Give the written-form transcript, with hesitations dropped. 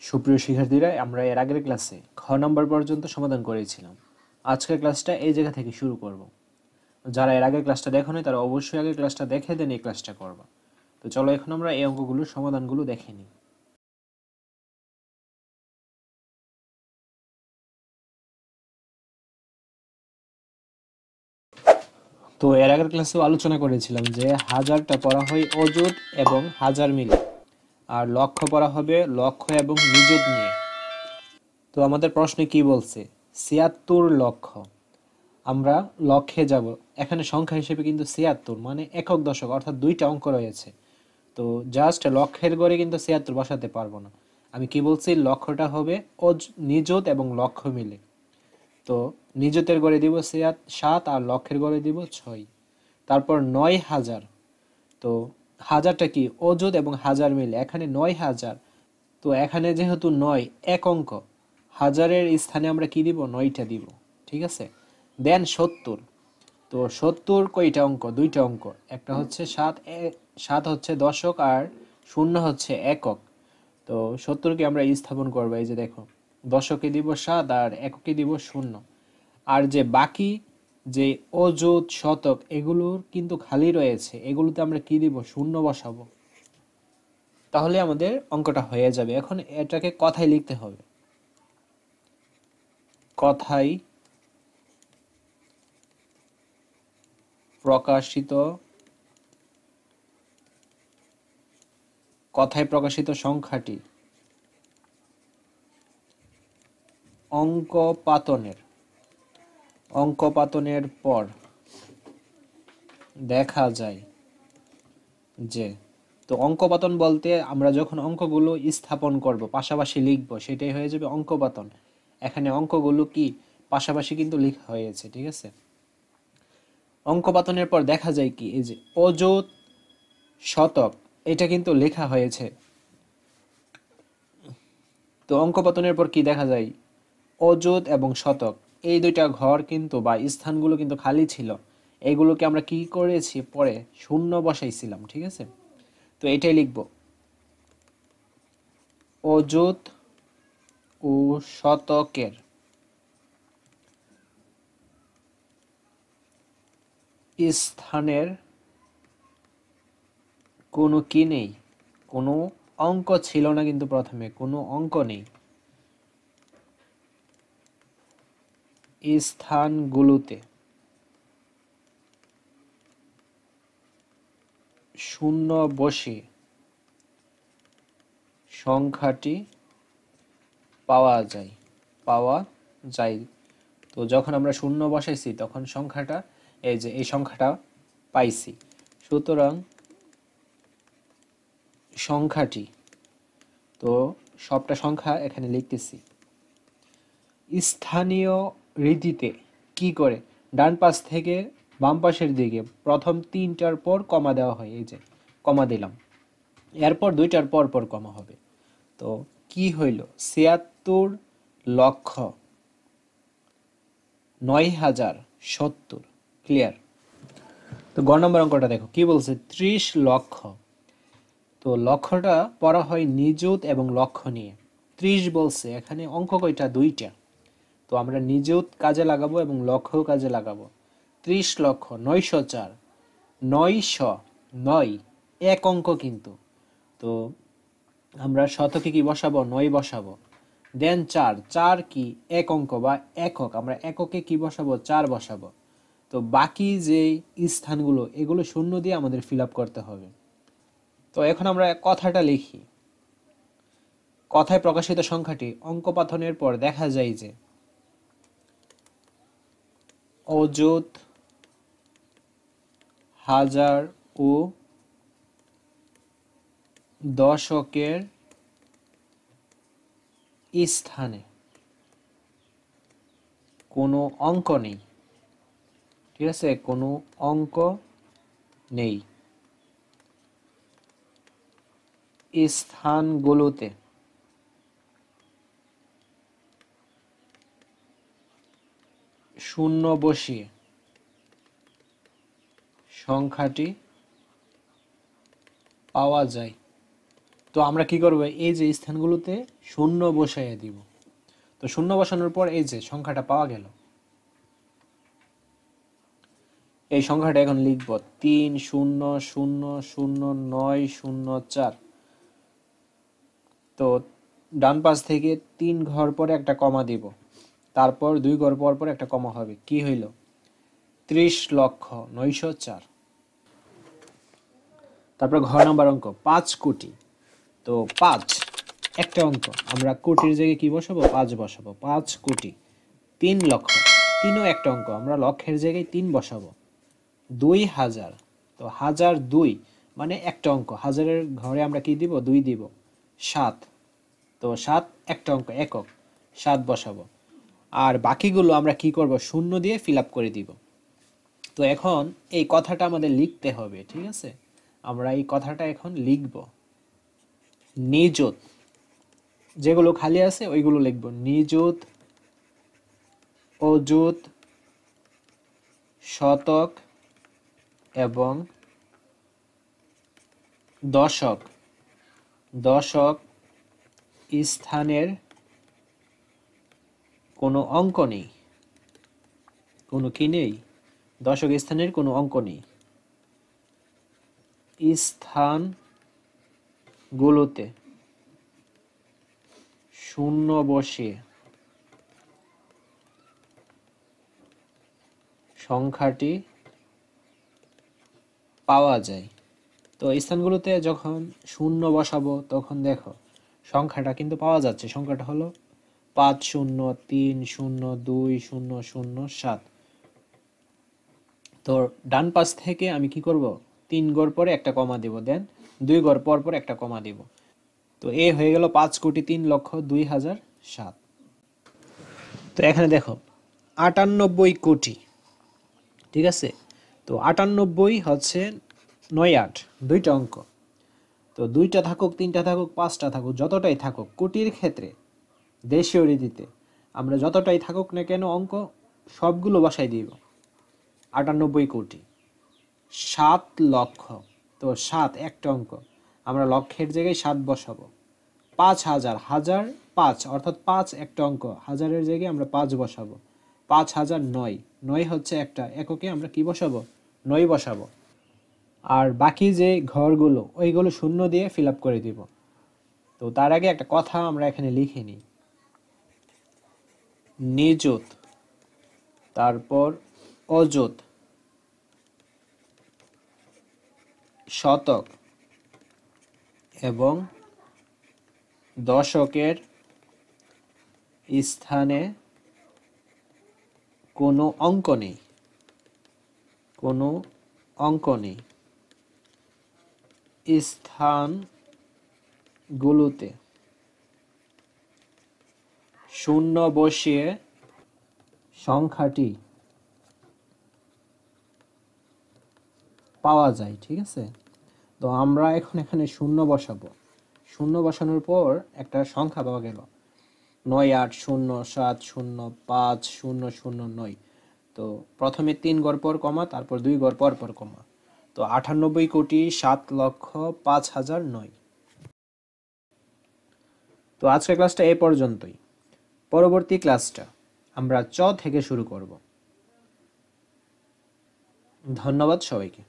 সুপ্রিয় শিক্ষার্থীরা, আমরা এর আগের ক্লাসে খ নম্বর পর্যন্ত সমাধান করেছিলাম। আজকের ক্লাসটা এই জায়গা থেকে শুরু করব। যারা এর আগের ক্লাসটা দেখোনি তারা অবশ্যই আগের ক্লাসটা দেখে দেন এই ক্লাসটা করবা। তো চলো এখন আমরা এই অঙ্কগুলোর সমাধানগুলো দেখে নিই। তো এর আগের ক্লাসেও আলোচনা করেছিলাম যে হাজারটা পড়া হয় অযুত এবং হাজার মিলে, আর লক্ষ পড়া হবে লক্ষ এবং নিযুত নিয়ে। তো আমাদের প্রশ্নে কি বলছে? ৭৬ লক্ষ। আমরা লক্ষে যাব, এখানে সংখ্যা হিসেবে কিন্তু ৭৬ মানে একক দশক অর্থাৎ দুইটা অঙ্ক রয়েছে। তো জাস্ট লক্ষের ঘরে কিন্তু ৭৬ বসাতে পারবো না। আমি কি বলছি, লক্ষটা হবে নিযুত এবং লক্ষ মিলে। তো নিযুতের ঘরে দিব ৭ আর লক্ষের ঘরে দিব ৬। তারপর ৯,০০০। তো হাজারটা কি অযুত এবং হাজার মিলে, এখানে ৯,০০০। তো এখানে যেহেতু ৯ এক অঙ্ক, হাজারের স্থানে আমরা কি দিব, ৯টা দিব। ঠিক আছে। দেন ৭০। তো ৭০ কয়টা অঙ্ক? দুইটা অঙ্ক। একটা হচ্ছে ৭ হচ্ছে দশক আর শূন্য হচ্ছে একক। তো ৭০কে আমরা স্থাপন করবো, এই যে দেখো, দশকে দিব ৭ আর এককে দিব ০। আর যে বাকি যে অযুত শতক এগুলোর কিন্তু খালি রয়েছে, এগুলোতে আমরা কি দিব, ০ বসাবো। তাহলে আমাদের অঙ্কটা হয়ে যাবে। এখন এটাকে কথায় লিখতে হবে। কথায় প্রকাশিত সংখ্যাটি অঙ্কপাতনের পর দেখা যায় যে, তো অঙ্কপাতন বলতে আমরা যখন অঙ্কগুলো স্থাপন করব, পাশাপাশি লিখব, সেটাই হয়ে যাবে অঙ্কপাতন। এখানে অঙ্কগুলো কি পাশাপাশি কিন্তু লেখা হয়েছে। ঠিক আছে। অঙ্কপাতনের পর দেখা যায় কি, এই যে অযুত শতক, এটা কিন্তু লেখা হয়েছে। তো অঙ্কপাতনের পর কি দেখা যায়, অযুত এবং শতক এই দুইটা ঘর কিন্তু বা স্থানগুলো কিন্তু খালি ছিল। এইগুলোকে আমরা কি করেছি, পরে ০ বসাইছিলাম। ঠিক আছে। তো এটাই লিখব, অযুত ও শতকের স্থানের কোনো কি নেই, কোনো অঙ্ক ছিল না, কিন্তু প্রথমে কোনো অঙ্ক নেই। স্থানগুলোতে ০ বসিয়ে সংখ্যাটি পাওয়া যায়। তো যখন আমরা ০ বসাইছি তখন সংখ্যাটা, এই যে এই সংখ্যাটা পাইছি। সুতরাং সংখ্যাটি, তো সবটা সংখ্যা এখানে লিখতেছি। স্থানীয় রীতিতে কি করে, ডান পাশ থেকে বাম পাশের দিকে প্রথম ৩টার পর কমা দেওয়া হয়, এই যে কমা দিলাম, এরপর ২টার পর পর কমা হবে। তো কি হইল, ৭৬,০৯,০৭০। ক্লিয়ার। তো গ নম্বর অঙ্কটা দেখো কি বলছে, ৩০ লক্ষ। তো লক্ষটা পড়া হয় নিযুত এবং লক্ষ নিয়ে। ৩০ বলছে, এখানে অঙ্ক কয়টা, দুইটা। তো আমরা নিযুত কাজে লাগাবো এবং লক্ষও কাজে লাগাবো। ৩০ লক্ষ ৯০৪। ৯০০ এক অঙ্ক কিন্তু। তো আমরা শতকে কি বসাবো, ৯ বসাবো। দেন ৪ কি এক অঙ্ক বা একক, আমরা এককে কি বসাবো, ৪ বসাবো। তো বাকি যে স্থানগুলো এগুলো ০ দিয়ে আমাদের ফিল আপ করতে হবে। তো এখন আমরা কথাটা লিখি। কথায় প্রকাশিত সংখ্যাটি অঙ্কপাথনের পর দেখা যায় যে, অযুত হাজার ও দশকের স্থানে কোনো অঙ্ক নেই। ঠিক আছে, কোনো অঙ্ক নেই। স্থানগুলোতে ০ বসিয়ে সংখ্যাটি পাওয়া যায়। তো আমরা কি করব, এই যে স্থানগুলোতে শূন্য বসাইয়ে দিব। তো শূন্য বসানোর পর এই যে সংখ্যাটা পাওয়া গেল, এই সংখ্যাটা এখন লিখব 3000904। তো ডান পাশ থেকে 3 ঘর পরে একটা কমা দিব, তারপর 2 ঘর পর পর একটা কমা হবে, কি হইল 30,09,04। তারপর ঘর নাম্বার অঙ্ক 5 কোটি। তো 5 একটা অঙ্ক, আমরা কোটির জায়গায় কি বসাবো, 5 বসাবো, 5 কোটি। 3 লক্ষ, 3ও একটা অঙ্ক, আমরা লক্ষের জায়গায় 3 বসাবো। 2000, তো 1002 মানে একটা অঙ্ক, হাজারের ঘরে আমরা কি দিব, 2 দিব। 7, তো 7 একটা অঙ্ক, একক, 7 বসাবো। আর বাকিগুলো আমরা কি করব, শূন্য দিয়ে ফিল আপ করে দিব। তো এখন এই কথাটা আমাদের লিখতে হবে, ঠিক আছে? আমরা এই কথাটা এখন লিখব। নিযুত, যেগুলো খালি আছে ওইগুলো লিখব। নিযুত, অযুত, শতক এবং দশক। দশক স্থানের কোনো অঙ্ক নেই, কোনো কি নেই, দশক স্থানের কোনো অঙ্ক নেই। স্থানগুলোতে শূন্য বসিয়ে সংখ্যাটি পাওয়া যায়। তো স্থানগুলোতে যখন শূন্য বসাবো তখন দেখো সংখ্যাটা কিন্তু পাওয়া যাচ্ছে। সংখ্যাটা হলো 50302007। তো ডান পাশ থেকে আমি কি করব, 3 ঘর পরে একটা কমা দেব, দেন 2 ঘর পর পর একটা কমা দেব। তো এ হয়ে গেল 5,03,02,007। তো এখানে দেখো 98 কোটি, ঠিক আছে? তো 98 হচ্ছে 9-8, দুইটা অঙ্ক। তো দুইটা থাকুক, তিনটা থাকুক, পাঁচটা থাকুক, যতটাই থাকুক, কোটির ক্ষেত্রে দেশীয় রীতিতে আমরা যতটাই থাকুক না কেন অঙ্ক সবগুলো বসাই দিব। 98 কোটি। 7 লক্ষ, তো 7 একটা অঙ্ক, আমরা লক্ষের জায়গায় 7 বসাবো। 5,000, হাজার 5 অর্থাৎ 5 একটা অঙ্ক, হাজারের জায়গায় আমরা 5 বসাবো। 5,009, 9 হচ্ছে একটা এককে, আমরা কি বসাবো, 9 বসাবো। আর বাকি যে ঘরগুলো ওইগুলো শূন্য দিয়ে ফিল আপ করে দিব। তো তার আগে একটা কথা আমরা এখানে লিখে নিই। নিযুত, তারপর অযুত, শতক এবং দশকের স্থানে কোনো অঙ্ক নেই, কোনো অঙ্ক নেই। স্থানগুলোতে শূন্য বসিয়ে সংখ্যাটি পাওয়া যায়, ঠিক আছে? তো আমরা এখন এখানে শূন্য বসাবো। শূন্য বসানোর পর একটা সংখ্যা পাওয়া গেল 9807050009। তো প্রথমে 3 ঘর পর কমা, তারপর 2 ঘর পর পর কমা। তো 98,07,05,009। তো আজকের ক্লাসটা এই পর্যন্তই। পরবর্তী ক্লাসটা আমরা চ থেকে শুরু করব। ধন্যবাদ সবাইকে।